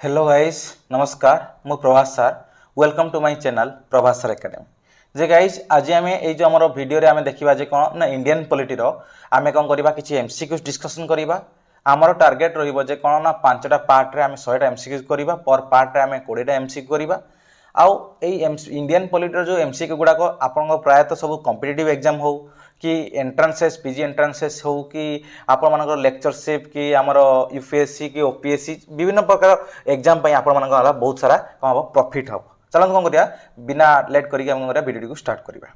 Hello guys नमस्कार मु Prabhas sir welcome to my channel Prabhas sir academy जे गाइस आज आम जो आम भिडियो रे आम देखा जे कौन ना इंडियन पॉलिटी आम कौन करवा किसी एमसीक्यूज डिस्कशन करवा आमर टार्गेट रहिबो जे कौन ना 5टा पार्ट रे आम 100टा एमसीक्यूज करवा पर पार्ट रे आम 20टा एमसीक्यू करवा आउ इंडियन पॉलिटी जो एमसीक्यू गुड़ाक आपन प्रायतः सब कॉम्पिटिटिव एग्जाम हो कि एंट्रांसेस पीजी एंट्रांसेस हो कि आपण मानकर लेक्चरशिप कि आमर यूपीएससी कि ओपीएससी विभिन्न प्रकार एग्जाम आपण मानकर बहुत सारा कौन हम प्रॉफिट हम चलते कौन करिया बिना लेट करके वीडियो को स्टार्ट करवा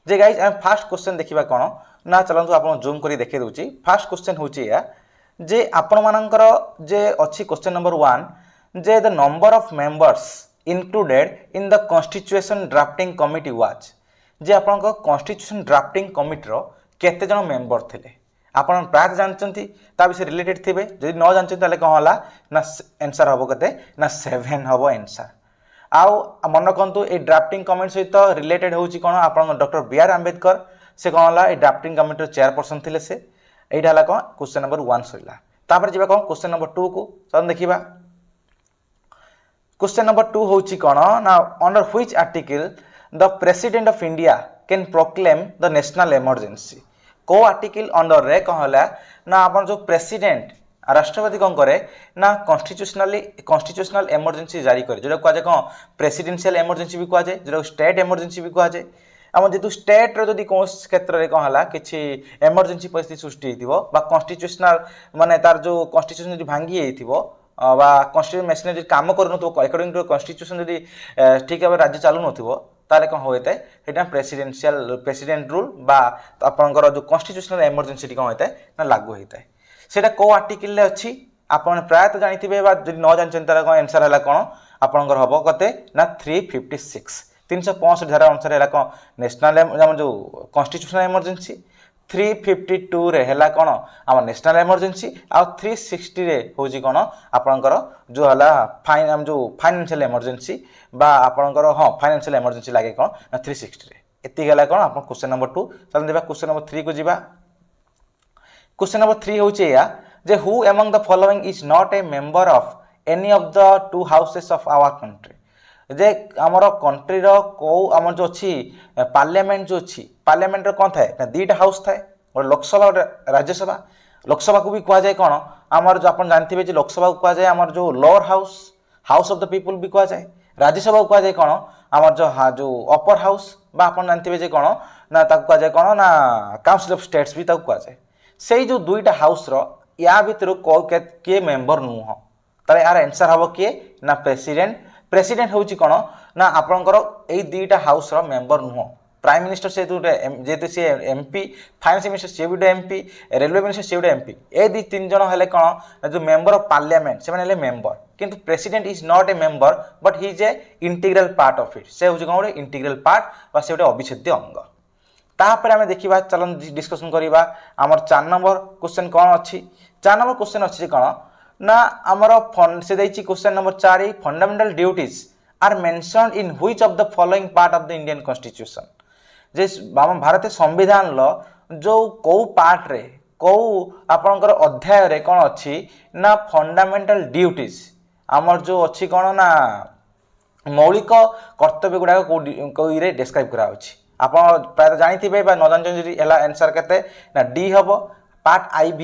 जे गाइस आम फास्ट क्वेश्चन देखा कौन ना चलतु आप जूम कर देखे दूसरी फास्ट क्वेश्चन हूँ या जे आपण मानकर जे अच्छी क्वेश्चन नंबर 1 जे the number of members included in the constitution drafting committee was जे आपण कॉन्स्टिट्यूशन ड्राफ्टिंग कमिटी केते जन मेंबर थिले आपण प्राय जानते ता विषय रिलेटेड थे जदि न जानते ताले कौन होला ना आंसर हम केते ना 7 हम आंसर आउ मन रखु ये ड्राफ्टिंग कमिटी सहित रिलेटेड होची कौन आपण डॉक्टर बी.आर. आंबेडकर से कौन होला ये ड्राफ्टिंग कमिटी चेयरपर्सन थिले से एटा हला कौन क्वेश्चन नंबर 1 सइला तापर जीवा कौन क्वेश्चन नंबर 2 को चल देखिबा क्वेश्चन नंबर 2 होची कौन ना under which article the president of India can proclaim the national emergency को आर्टिकल अंडर रे कौन होला ना आपण जो प्रेसिडेंट राष्ट्रपति कौन करे ना कॉन्स्टिट्यूशनल इमरजेंसी जारी करे जो कह कौन प्रेसिडेंशियल इमरजेंसी भी कह जाए जो स्टेट इमरजेंसी भी कह जाए आम जेहतु स्टेट रो जदि कौन क्षेत्र में कौन है कि इमरजेंसी परिस्थिति सृष्टि होता कॉन्स्टिट्यूशनल माने तार जो कॉन्स्टिट्यूशन जो भांगी बा कॉन्स्टिट्यूशन मेसिन काम करूँ अकॉर्डिंग टू कॉन्स्टिट्यूशन जदि ठीक भाव राज्य चलू न ताले कौन होता है ये प्रेसिडेंट रूल बा आपंकर जो कॉन्स्टिट्यूशनल इमरजेंसी कौन होता है ना लागू होता है सेटा को आर्टिकल अच्छी आपन प्रायतः जानी जब न जानते कौन आंसर है कौन आपंकर हम कते ना 356 365 धारा अनुसार है कौन नेशनल जो कॉन्स्टिट्यूशनल इमरजेंसी 352 रे है कौन आम नेशनल इमरजेंसी आ 360 रे होजी कौन आपंकर जो है जो फाइनेंशियल इमरजेंसी बा आपंकर हाँ फाइनेंशियल इमरजेंसी लगे कौन ना 360 रे एति गला कौन आप क्वेश्चन नंबर 2 चल देबा क्वेश्चन नंबर 3 को जीवा क्वेश्चन नंबर 3 होचे या जे who among the following is not a member of any of the two houses of our country जे आमर कंट्री रो को आम जो अच्छी पार्लियामेंट जो अच्छी पार्लियामेंट कौन थाए ना 2टा हाउस थाए गोटे लोकसभा और राज्यसभा लोकसभा को भी कह जाए कौन आमर जो आप जानते हैं लोकसभा को कह जाए आमर जो lower house house of the people भी कह जाए राज्यसभा को कह जाए कौन आमर जो अपर हाउस बा आप जानते हैं कौन ना कह जाए कौन ना काउंसिल ऑफ स्टेट्स भी कह जाए से जो 2टा हाउस रो या भितर किए मेंबर नुह तार यार आंसर हम किए ना प्रेसिडेंट होची कौन ना आपंकर यही 2टा हाउस रो मेंबर नुह प्राइम मिनिस्टर से जेहेतु सी एमपी फाइनेंस मिनिस्टर सी गोटे एमपी रेलवे मिनिस्टर सी गोटे एमपी ए 3 जन है कौन जो मेंबर ऑफ पार्लियामेंट से मेंबर किंतु president is not a member but he is a integral part of it से हूँ कौन गोटे इंटीग्रल पार्ट बा से गोटे अविच्छेद्य अंग तापर आम देखा चलन डिस्कसन करवा आमर 4 नंबर क्वेश्चन कौन अच्छी 4 नंबर क्वेश्चन अच्छी कौन ना आमर से देखिए question number 4 fundamental duties are mentioned in which of the following part of the Indian constitution जे आम भारतीय संविधान लो जो कौ पार्ट रे कौ आपणकर अध्याय रे कौन अच्छी ना फंडामेंटल ड्यूटीज आमर जो अच्छी कौन ना मौलिक कर्तव्य गुड़ाक कौ डिस्क्राइब करा आप प्राय जानी न जानते आंसर के ना डी हम पार्ट IV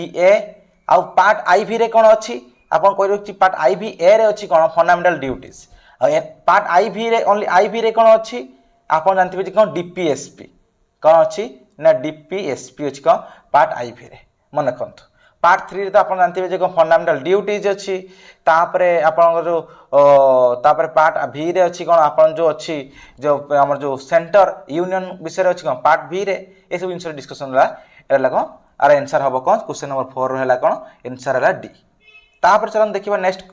आउ पार्ट IV रे कौन अच्छी आप कही पार्ट IV ए रे अच्छी कौन फंडामेंटल ड्यूटीज पार्ट IV रे ओनली IV रे कौन अच्छी आप जानते कौन DPSP कौन अच्छी ना DPSP अच्छी कौन पार्ट IV रे मन रखु पार्ट 3 रे तो आप जानते कौन फंडामेंटल ड्यूटीज अच्छी तापरे आपन जो तापरे पार्ट V रे अच्छी कौन आपन जो अच्छी जो हमर जो सेंटर यूनियन विषय अच्छी कौन पार्ट V रे ए सब जिन डिस्कशन है कौन आर आंसर हम कौन क्वेश्चन नंबर 4 है कौन आंसर है डी तापर चलन देखिबा नेक्स्ट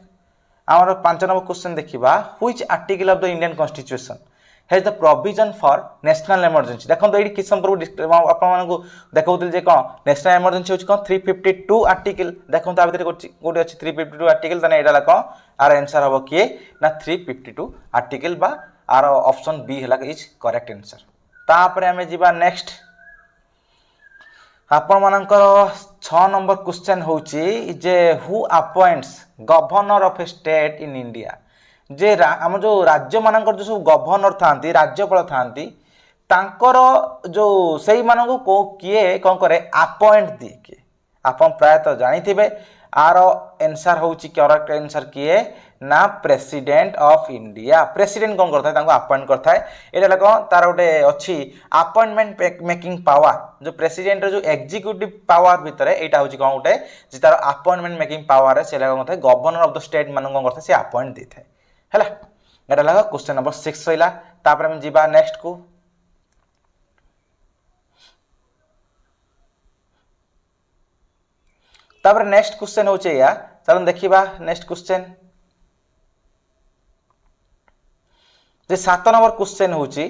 आमर 5 नंबर क्वेश्चन देखिबा which article of the Indian constitution has the provision for national emergency देखो ये किस संपर्क आपको देखा जे कौन नेशनल इमरजेंसी होची कौन 352 आर्टिकल देखो ता भीतर गोटे अच्छी 352 आर्टिकल तने एटा कौन आर आंसर हम किए ना 352 आर्टिकल बा आर ऑप्शन बी है इज करेक्ट आंसर तापर हमें जीवा नेक्स्ट आपण मानकर 6 नंबर क्वेश्चन होची जे who appoints governor of a state in India जे आम जो राज्य मानकर जो सब गवर्नर थांती राज्यपाल थांती तांकर जो सेई मानक को किए कौन करे अपॉइंट दिए किए आपण प्रायतः जानिथिबे आर आंसर होची करेक्ट आंसर किए ना प्रेसिडेंट ऑफ इंडिया प्रेसिडेंट कौन करता है तांको अपॉइंट करता है एटा कौन तार गोटे अच्छी अपॉइंटमेंट मेकिंग पावर जो प्रेसिडेंट जो एग्जीक्यूटिव पावर भितर एटा होची कौन गोटे जे तार अपॉइंटमेंट मेकिंग पावर है सेला कौन थाए गवर्नर ऑफ द स्टेट मान कौन करता है से अपॉइंट दी थाए हैला एटा लगा क्वेश्चन नंबर 6 सइला तापर हम जीवा नेक्स्ट को तापर नेक्स्ट क्वेश्चन होचे या चलो देखिबा नेक्स्ट क्वेश्चन जे 7 नंबर क्वेश्चन होची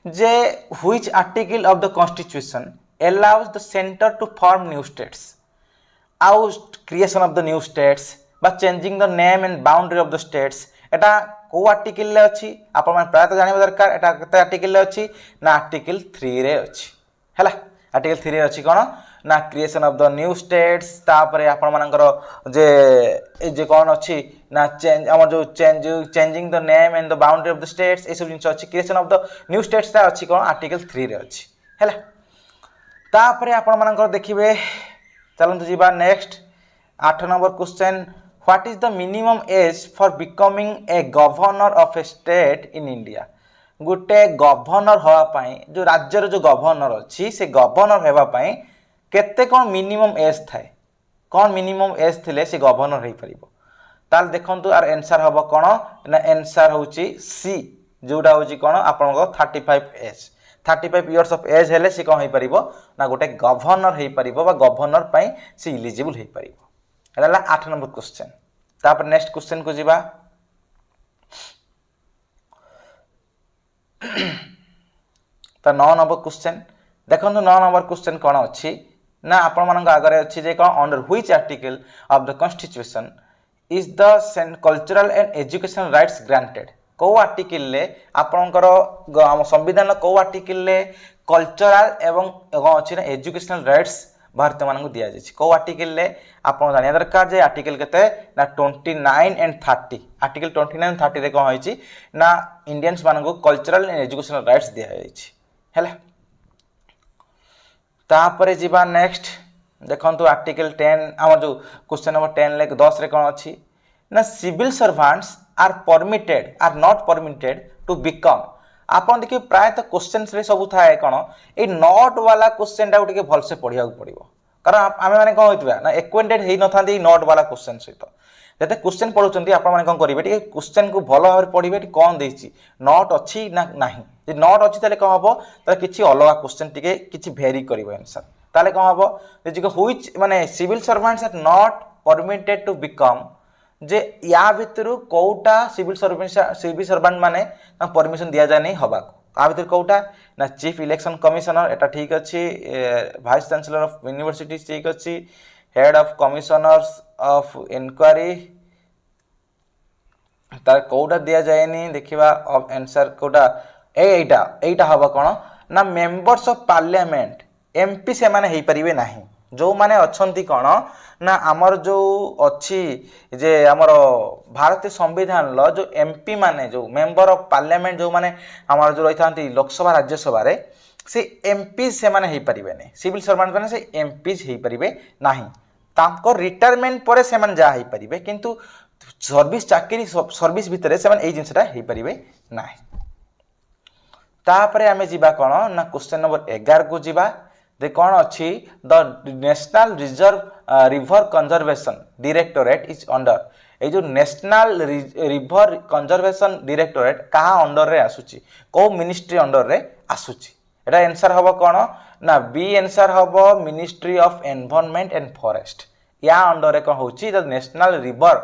जे which article of the constitution allows the centre to form new states आउ creation of the new states बा changing the name and boundary of the states एटा को आर्टिकल ले अछि आपण मन प्रायत जानिबा दरकार एटा कते आर्टिकल ले अछि ना आर्टिकल 3 रे अछि हैला आर्टिकल 3 रे अछि कोन ना creation of the new states तापर आपण मानकर जे कौन अच्छी ना चेंज आम जो changing the name and the boundary of the states ये सब जिन अच्छी creation of the new states ता अच्छी कौन आर्टिकल 3 रे अच्छी हैला तापर आपण मानकर देखिबे चलंतु जीवा next 8 number question what is the minimum age for becoming a governor of a state in India गोटे गवर्नर हवा पाई जो राज्यर जो गवर्नर अच्छी से गवर्नर हेबा पाई केते कौन मिनिमम एज थाए कौन मिनिमम एज थिले से गवर्नर हो पारिबो ताल देखंतु आर आंसर हबो कोन ना आंसर होची सी जोडा होची कोन आपनको 35 एज 35 इयर्स ऑफ एज हेले से कोन हो पारिबो ना गोटे गवर्नर हो पारिबो बा गवर्नर पई से एलिजिबल हो पारिबो एला 8 नंबर क्वेश्चन तापर नेक्स्ट क्वेश्चन को जीवा तो 9 नंबर क्वेश्चन देखंतु 9 नंबर क्वेश्चन कोन अछि ना आपण मानक आगरे अछि जे कोन under which article of the constitution is the cultural and educational rights granted को आर्टिकल ले आपणकर हम संविधान को आर्टिकल ले कल्चरल एवं अछि ना एजुकेशनल राइट्स भारतीय मानक दिया जाछि को आर्टिकल ले आपण जानिया दरकार जे आर्टिकल केते ना 29 एंड 30 आर्टिकल 29 30 रे कोन होइछि ना इंडियंस मानक कल्चरल एंड एजुकेशनल राइट्स दिया जाछि हैला तापरे जीवा नेक्स्ट देखंतु आर्टिकल 10 हम जो क्वेश्चन नंबर 10 ले 10 रे कोन अछि ना civil servants are permitted or not permitted to become आपन देखि प्रायतः क्वेश्चंस रे सब थाए कोन ए नॉट वाला क्वेश्चन टा उठके भल से पढिया पड़िबो कारण आमे माने कोन होइतबा ना एक्वेंटेड हेइ न थांदी नॉट वाला क्वेश्चन सहित जते क्वेश्चन पढुचंती आपण माने कोन करिवे टी क्वेश्चन को भलो भाबरे पढिबे टी कोन देछि नॉट अछि ना नाही जे नॉट अछि तले कोन हबो त किछि अलगा क्वेश्चन टिके किछि वेरी करिवो आंसर ताले कोन हबो जे व्हिच माने civil servants are not permitted to become जे या भितरु कोउटा सिविल सर्वेंट माने परमिशन दिया जाय नै हबा आ भितर कोउटा ना चीफ इलेक्शन कमिश्नर एटा ठीक अछि वाइस चांसलर ऑफ यूनिवर्सिटी ठीक अछि head of commissioners of inquiry तार कोउटा दिया जाय नै देखिबा ऑफ आंसर कोउटा एटा हबा कोन ना मेंबर्स ऑफ पार्लियामेंट एमपी से माने हेई परिबे नाही जो माने अछंती कोन ना आमर जो अच्छी जे आमर भारतीय संविधान लो जो एमपी माने जो मेंबर ऑफ पार्लियामेंट जो माने आमर जो रहिथांती लोकसभा राज्यसभा रे से एमपी से माने हेई परिबे नै सिविल सर्वेंट माने से एमपी हेई परिबे नाही तांको रिटायरमेंट परे से माने जा हेई परिबे किंतु सर्विस चाकरी सर्विस भितरे से माने एई जिंसटा हेई परिबे नाही तापरे आमे जिबा कोन ना क्वेश्चन नंबर 11 को जिबा दे कौन अच्छी the national reserve river conservation directorate is under a जो नेशनल रिवर कंजर्वेशन डायरेक्टोरेट कहा अंडर रे आसुची को मिनिस्ट्री अंडर रे आसुची एटा आंसर हबो कोन ना बी आंसर हबो ministry of environment and forest या अंडर रे कोन होची the national river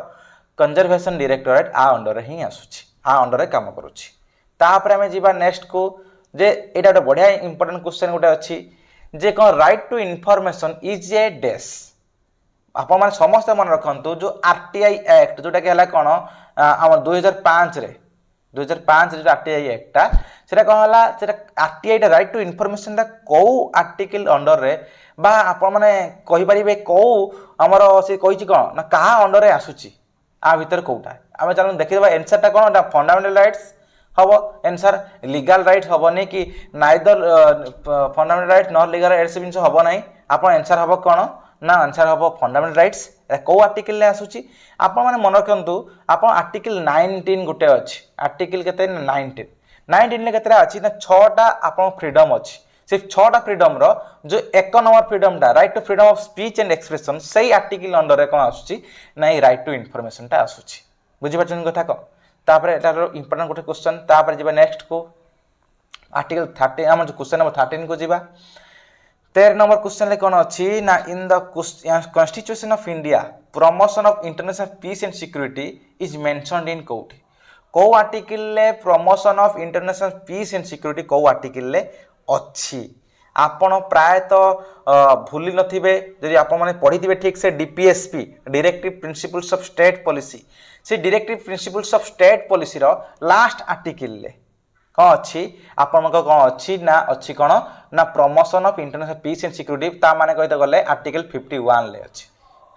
conservation directorate आ अंडर रे ही आसुची आ अंडर रे काम करूची तापर हमें जीवा नेक्स्ट को जे एटा एक बढ़िया इंपोर्टेंट क्वेश्चन गोटे अच्छी जे कौन right to information is a dash आपण माने समस्त मन रखंतु जो आरटीआई एक्ट जोटा के हला कोन हम 2005 रे 2005 जो आरटीआई एक्टा सेटा कौन हला सेटा आरटीआई राइट टू इनफॉरमेशन दा को आर्टिकल अंडर रे बा आपण माने कहि परिबे को हमर से कहिछि कोन ना कहा अंडर रे आसुची आ भीतर कोटा आमे चलो देखिबा आंसर टा कोन फंडामेंटल राइट्स हबो आंसर लीगल राइट्स हबो नै कि neither fundamental right not legal rights बिनस हबो नै आपण आंसर हबो कोन ना आंसर हबो फंडामेंटल राइट्स को आर्टिकल ले आसुची आपण माने मन रखंतु आपण आर्टिकल 19 गुटे अछि आर्टिकल केते 19 ले केते अछि ना 6 टा आपण फ्रीडम अछि सिर्फ 6 टा फ्रीडम रो जो एक नंबर फ्रीडम टा right to freedom of speech and expression सही आर्टिकल अंडर रे कोन आसुची नै राइट टू इन्फॉर्मेशन टा आसुची बुझि पाछन कथा को तापर एटार इंपोर्टेंट गोटे क्वेश्चन तापर जिबा नेक्स्ट को आर्टिकल 30 हम जो क्वेश्चन नंबर 13 को जिबा 13 नंबर क्वेश्चन ले कोन अछि ना in the constitution of India promotion of international peace and security is mentioned in कोठी को आर्टिकल ले promotion of international peace and security को आर्टिकल ले अछि आपण प्राय तो भूली नथिबे जदि आपण माने पढिथिबे ठीक से DPSP directive principles of state policy से directive principles of state policy रो लास्ट आर्टिकल ले कौन अच्छी आपण कौन अच्छी ना अच्छी कौन ना promotion of international peace and security ता माने कहते गले आर्टिकल 51 ले अच्छी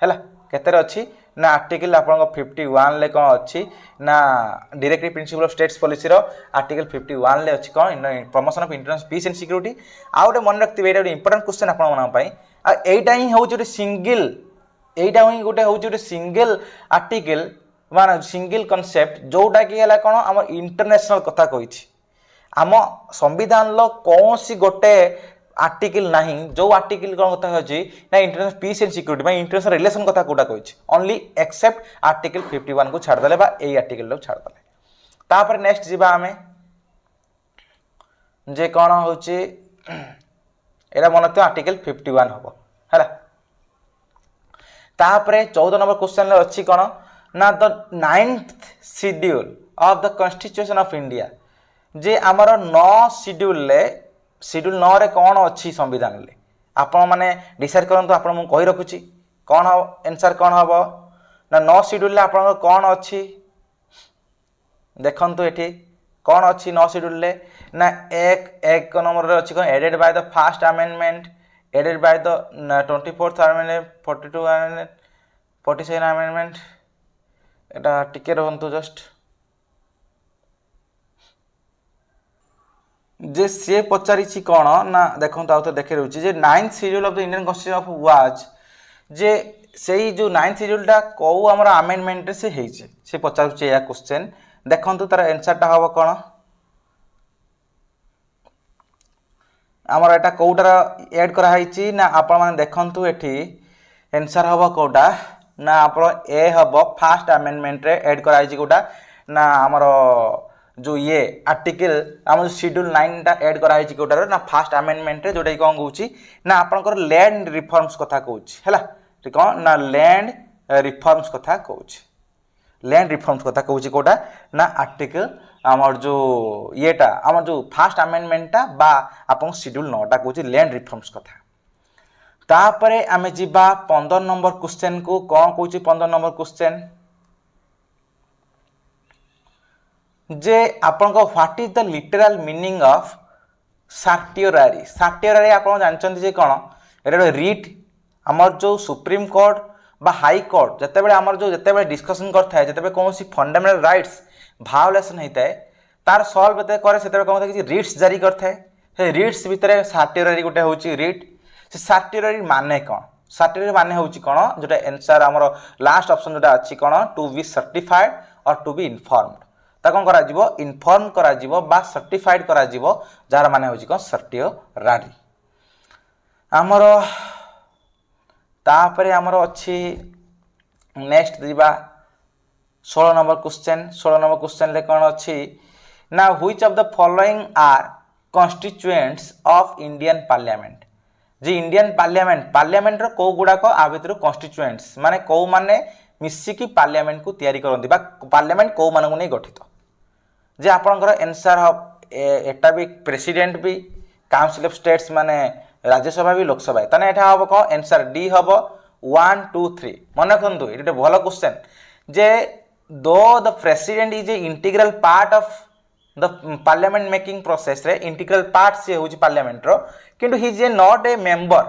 हैला केते अच्छी ना आर्टिकल आपण 51 ले कौन अच्छी ना directive principle of states policy रो आर्टिकल 51 ले अच्छी कौन promotion of international peace and security आ गोटे मन रखिबे एटा इंपोर्टेंट क्वेश्चन आपण मन पई आ एटा ही हो जो सिंगल एटा ही गोटे हो जो सिंगल आर्टिकल माने सिंगल कांसेप्ट जोटा कि हला कौन हम इंटरनेशनल कथा कहिछि आम संविधान लो कौन सी गोटे आर्टिकल नहीं जो आर्टिकल कौन कथा होची ना इंटरनेशनल पीस एंड सिक्योरिटी बा इंटरनेशनल रिलेशन कथा कोटा कहछि ओनली एक्सेप्ट आर्टिकल 51 को छाड़ देले बा एई आर्टिकल लो छाड़ देले तापर नेक्स्ट जिबा हमें जे कौन होची एरा मन तो आर्टिकल 51 हबो हैला तापर 14 नंबर क्वेश्चन ले अछि कोन ना the 9th schedule of the constitution of India जे आमर 9 शेड्यूल 9 रे कौन अच्छी संविधान ले आपण माने डिसाइड करंतु आपण मु कहि रखुची कौन आंसर कौन हबो ना 9 शेड्यूल ले आपण कौन अच्छी देखंतु एठी कौन अच्छी 9 शेड्यूल ले ना एक नंबर रे अछि कोन added by the first amendment added by the 24th amendment 42 amendment 47 amendment एटा टिके रहंतु जस्ट जे से पचारि कौन ना देखो तो देखे रही जे 9th schedule of the Indian constitution of was जे सेई जो 9th शेड्यूल टा को हमर अमेंडमेंट से हेइचे से पचारुचे या क्वेश्चन देखंतु तार आंसर टा हबो कोन हमर एटा कोउटार ऐड करा हाइची ना आपण माने देखंतु एठी आंसर हबो कोटा ना आपण ए हबो फर्स्ट अमेंडमेंट रे ऐड करा हाइची कोटा ना हमर जो ये आर्टिकल आम शेड्यूल 9 टा ऐड करा हाइची कोटार ना फर्स्ट अमेंडमेंट रे जोटा कोन कहूची ना आपनकर लैंड रिफॉर्म्स कथा कहूची हैला ठीक कोन ना लैंड रिफॉर्म्स कथा कहूची लैंड रिफॉर्म्स कथा कहूची कोटा ना आर्टिकल हमर जो येटा हमर जो फर्स्ट अमेंडमेंट टा बा आपन शेड्यूल 9 टा कहूची लैंड रिफॉर्म्स कथा तापरे आमे जिबा 15 नंबर क्वेश्चन को कोन कहूची 15 नंबर क्वेश्चन जे आपन को what is the literal meaning of certiorari आपन जानचंती जे कोन एटा रीट हमर जो सुप्रीम कोर्ट बा हाई कोर्ट जते बेले हमर जो जते बेले डिस्कशन करथाय जते बेले कोनसी फंडामेंटल राइट्स वायोलेशन हेताय तार सॉल्व जते करे सेते कोन कि रीट्स जारी करथाय से रीट्स भितरे सर्टियोरारी गोटे होची रीट से सर्टियोरारी माने कोन सर्टियोरारी माने होची कोन जोटा आंसर हमर लास्ट ऑप्शन जोटा अछि कोन टू बी सर्टिफाइड और टू बी इन्फॉर्म्ड ता कौन करा जीवो इन्फॉर्म करा जीवो बा सर्टिफाइड करा जीवो जार माने होची कोन सर्टियोरारी हमर तापरे हमर अछि नेक्स्ट दिबा 16 नंबर क्वेश्चन ले कोन अछि ना which of the following are constituents of Indian parliament जे इंडियन पार्लियामेंट रो को गुडा को आ भितर कॉन्स्टिट्यूएंट्स माने को माने मिसिकी पार्लियामेंट को तयारी करंदी बा पार्लियामेंट को मानकु नै गठित जे आपनकर आंसर एटा भी प्रेसिडेंट भी काउंसिल ऑफ स्टेट्स माने राज्यसभा भी लोकसभा तने एटा हबो को आंसर डी हबो 1 2 3 मन रखंतु एटा भलो क्वेश्चन जे दो the president is a integral part of the parliament making process रे इंटीग्रल पार्ट से होची पार्लियामेंट रो किंतु he is not a member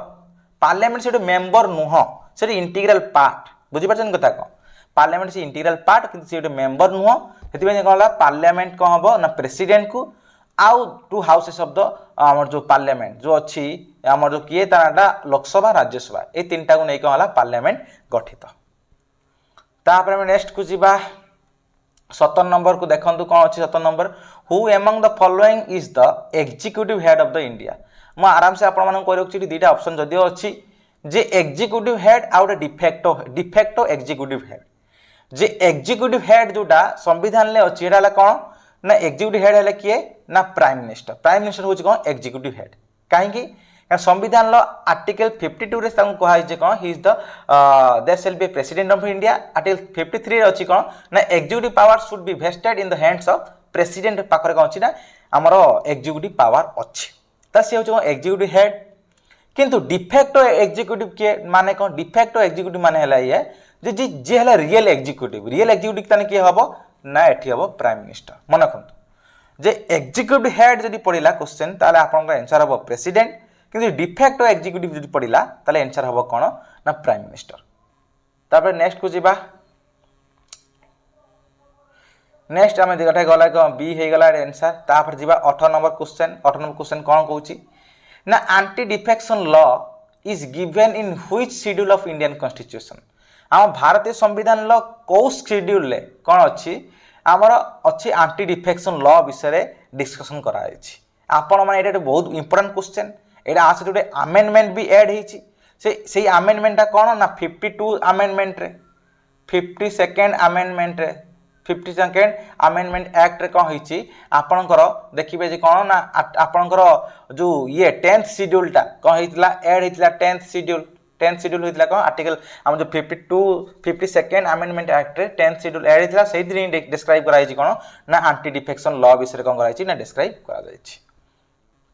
parliament से मेंबर नुह से इंटीग्रल पार्ट बुझी परछन कथा को पार्लियामेंट से इंटीग्रल पार्ट किंतु से मेंबर नुह सेति कोन होला पार्लियामेंट को हबो ना प्रेसिडेंट को आउ टू हाउसेस ऑफ द हमर जो पार्लियामेंट जो अछि हमर जो किए ताटा लोकसभा राज्यसभा ए तीनटा को नै कोन होला पार्लियामेंट गठित तापर हम नेक्स्ट को जीवा 17 नंबर को देखंतु कोन अछि 17 number who among the following is the executive head of the India म आराम से आपण मानन कहि रखछि दुईटा ऑप्शन जदियो अछि जे एग्जीक्यूटिव हेड आउट डिफेक्टो एग्जीक्यूटिव हेड जे एग्जीक्यूटिव हेड जोटा संविधान ले अछि एडाला कोन ना एग्जीक्यूटिव हेड हेले किए ना प्राइम मिनिस्टर होछि कोन एग्जीक्यूटिव हेड काहे कि संविधान लो आर्टिकल 52 रे तांको कहै जे कोन he is the there shall be president of India article 53 रे अछि कोन ना executive power should be vested in the hands of president पाखरे कोन अछि ना हमरो एग्जीक्यूटिव पावर अछि त से होछि कोन एग्जीक्यूटिव हेड किंतु डिफेक्टो एग्जीक्यूटिव के माने कोन डिफेक्टो एग्जीक्यूटिव माने हला ये जे जे हला रियल एग्जीक्यूटिव तने के हबो ना एठी हबो प्राइम मिनिस्टर मन रखंतु जे एग्जीक्यूटिव हेड जदी पडिला क्वेश्चन ताले आपन का आंसर हबो प्रेसिडेंट किंतु डिफेक्टो एग्जीक्यूटिव जदी पडिला ताले आंसर हबो कोन ना प्राइम मिनिस्टर तापर नेक्स्ट को जीवा नेक्स्ट आमे दिगटा गला को बी हे गला आंसर तापर जीवा 18 नंबर क्वेश्चन कोन कहूची ना anti defection law is given in which schedule of Indian constitution हम भारतीय संविधान लो को शेड्यूल ले कोन अछि हमर अछि एंटी डिफेक्शन लॉ विषय डिस्कशन करा अछि आपण माने एटा बहुत इंपोर्टेंट क्वेश्चन एटा आसे जोटे अमेंडमेंट भी ऐड हेछि से अमेंडमेंट कोन ना 52 अमेंडमेंट रे 52nd अमेंडमेंट रे 52nd अमेंडमेंट एक्ट रे कोन होइछि आपनकर देखिबे जे कोन ना आपनकर जो ये 10th शेड्यूल टा कोन हेतिला ऐड हेतिला 10th शेड्यूल होइतिला कोन आर्टिकल हम जो 52nd अमेंडमेंट एक्ट रे 10th शेड्यूल ऐड हेतिला सेहि दिन डिस्क्राइब करा हिछि कोन ना एंटी डिफेक्शन लॉ विषय कोन करा हिछि ना डिस्क्राइब करा जाइछि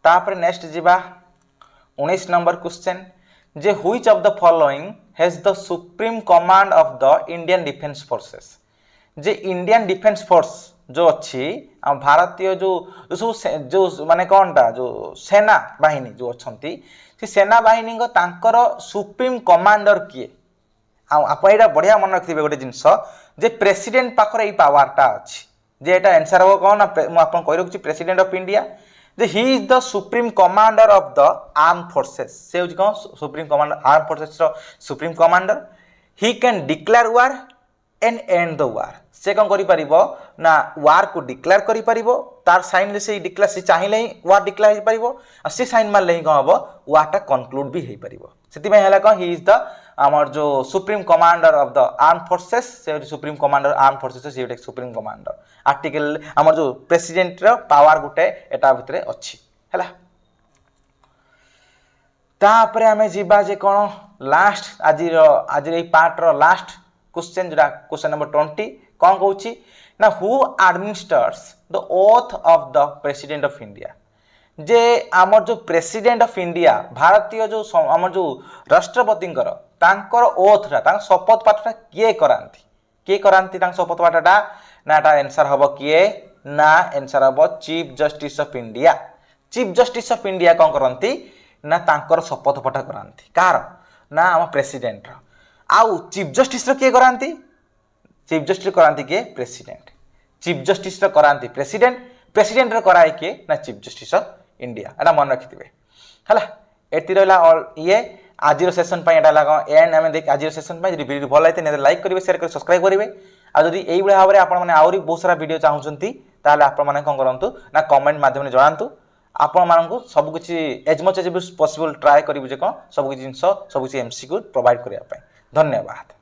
तापर नेक्स्ट जीवा 19 number question J which of the following has the supreme command of the Indian defence forces J Indian defence force जो अच्छी हम भारतीय जो माने कोनटा जो सेना बाहिनी जो अछंती से सेना बाहिनी को तांकर सुप्रीम कमांडर किए आप एटा बढ़िया मन रखिबे गोटे जिंस जे प्रेसिडेंट पाखरे ई पावरटा अछि जे एटा आंसर हो कोन म आपन कहि रखछि प्रेसिडेंट ऑफ इंडिया जे he is the supreme commander of the arm forces से होछि कोन सुप्रीम कमांडर आर्म फोर्सेस रो supreme commander he can declare war and end the war से कौन करि परिबो ना वार को डिक्लेयर करि परिबो तार साइन ले से डिक्लेयर से चाहिले वार डिक्लेयर हो परिबो आ से साइन मारले ही कहबो वारटा कंक्लूड भी हे परिबो सेति में हला कोन ही इज द हमर जो supreme commander of the arm forces से सुप्रीम कमांडर आर्म फोर्सेस से सुप्रीम कमांडर आर्टिकल हमर जो प्रेसिडेंट रो पावर गुटे एटा भितरे अछि हला तापरे हमें जीवा जे कोन लास्ट आज ए पार्ट रो लास्ट क्वेश्चन जोड़ा क्वेश्चन नंबर 20 कौन कहूची ना who administers the oath of the president of India जे आमर जो प्रेसिडेंट ऑफ इंडिया भारतीय जो आमर जो राष्ट्रपति तांकर ओथ रा तांक शपथ पाठटा किए करांती तांक शपथ पाठटा नाटा आंसर हबो किए ना आंसर हबो चीफ जस्टिस ऑफ इंडिया कौन करंती ना तांकर शपथ पाठ करांती कार ना आम प्रेसिडेंट रा आउ चीफ जस्टिस किए करांती चीफ जस्टिस करांती के प्रेसिडेंट चीफ जस्टिस करांती प्रेसिडेंट कराए के ना चीफ जस्टिस ऑफ इंडिया एटा मन रखिथिबे हला एति रहला ये आज सेशन पय एटा लाग एंड हमें देख आज सेशन पय वीडियो भल लाइते ने लाइक करिवे शेयर करिवे सब्सक्राइब करिवे आ जदी एई बळे भाबरे आपण माने आउरी बहुत सारा वीडियो चाहुचंती ताले आपण माने कोन करंतु ना कमेंट माध्यम जणांतु आपण मानकु सब किछि as much as possible try करिवे जे कोन सब किछि जिंस सब किछि एमसीक्यू प्रोवाइड करिया पय धन्यवाद।